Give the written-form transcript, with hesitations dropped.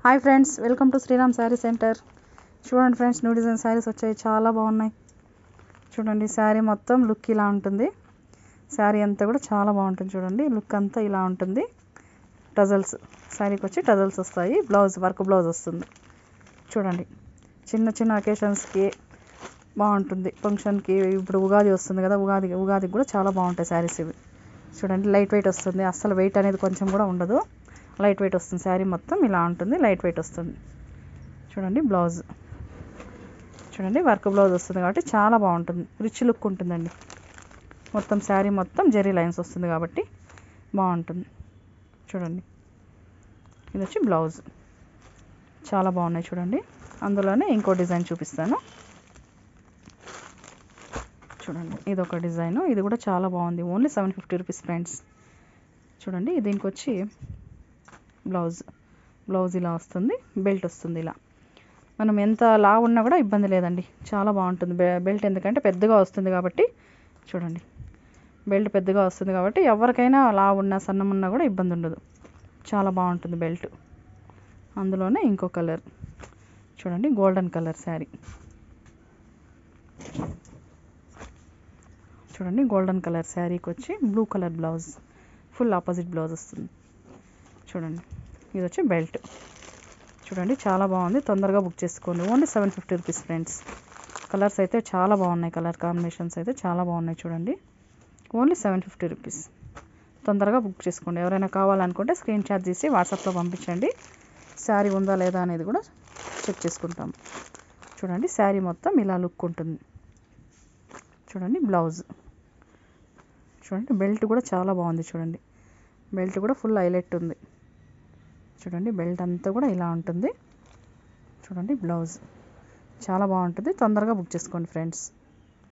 Hi friends, welcome to Sriram sari centre. చూడండి friends, new design saris వచ్చాయి, చాలా బాగున్నాయి. చూడండి, శారీ మొత్తం లుక్ ఇలా ఉంటుంది. శారీ అంతా కూడా చాలా బాగుంటుంది. చూడండి, లుక్ అంతా ఇలా ఉంటుంది. టజల్స్ శారీకి వచ్చి టజల్స్ వస్తాయి. బ్లౌజ్ వర్క్ బ్లౌజ్ వస్తుంది. చూడండి, చిన్న చిన్న అకేషన్స్కి బాగుంటుంది. ఫంక్షన్కి ఇప్పుడు ఉగాది వస్తుంది కదా, ఉగాదికి కూడా చాలా బాగుంటాయి శారీస్ ఇవి. చూడండి, లైట్ వెయిట్ వస్తుంది. అస్సలు వెయిట్ అనేది కొంచెం కూడా ఉండదు. లైట్ వెయిట్ వస్తుంది. శారీ మొత్తం ఇలా ఉంటుంది, లైట్ వెయిట్ వస్తుంది. చూడండి, బ్లౌజ్ చూడండి, వర్క్ బ్లౌజ్ వస్తుంది కాబట్టి చాలా బాగుంటుంది. రిచ్ లుక్ ఉంటుందండి. మొత్తం శారీ మొత్తం జెరీ లైన్స్ వస్తుంది కాబట్టి బాగుంటుంది. చూడండి, ఇది వచ్చి బ్లౌజ్. చాలా బాగున్నాయి. చూడండి, అందులోనే ఇంకో డిజైన్ చూపిస్తాను. చూడండి, ఇది ఒక డిజైను. ఇది కూడా చాలా బాగుంది. Only 750 rupees friends. చూడండి, దీనికి వచ్చి బ్లౌజ్ ఇలా వస్తుంది. బెల్ట్ వస్తుంది. ఇలా మనం ఎంత లావు ఉన్నా కూడా ఇబ్బంది లేదండి, చాలా బాగుంటుంది. బెల్ట్ ఎందుకంటే పెద్దగా వస్తుంది కాబట్టి. చూడండి, బెల్ట్ పెద్దగా వస్తుంది కాబట్టి ఎవరికైనా లావు ఉన్నా సన్నం ఉన్నా కూడా ఇబ్బంది ఉండదు. చాలా బాగుంటుంది బెల్ట్. అందులోనే ఇంకో కలర్ చూడండి, గోల్డెన్ కలర్ శారీ. చూడండి, గోల్డెన్ కలర్ శారీకి వచ్చి blue colour blouse, full opposite blouse వస్తుంది. చూడండి, ఇది వచ్చి బెల్ట్. చూడండి, చాలా బాగుంది. తొందరగా బుక్ చేసుకోండి. Only 750 rupees friends. కలర్స్ అయితే చాలా బాగున్నాయి. కలర్ కాంబినేషన్స్ అయితే చాలా బాగున్నాయి. చూడండి, ఓన్లీ 750 రూపీస్. తొందరగా బుక్ చేసుకోండి. ఎవరైనా కావాలనుకుంటే స్క్రీన్ షాట్ తీసి వాట్సాప్లో పంపించండి. శారీ ఉందా లేదా అనేది కూడా చెక్ చేసుకుంటాం. చూడండి, శారీ మొత్తం ఇలా లుక్ ఉంటుంది. చూడండి, బ్లౌజ్. చూడండి, బెల్ట్ కూడా చాలా బాగుంది. చూడండి, బెల్ట్ కూడా ఫుల్ హైలైట్ ఉంది. చూడండి, బెల్ట్ అంతా కూడా ఇలా ఉంటుంది. చూడండి, బ్లౌజ్ చాలా బాగుంటుంది. తొందరగా బుక్ చేసుకోండి ఫ్రెండ్స్.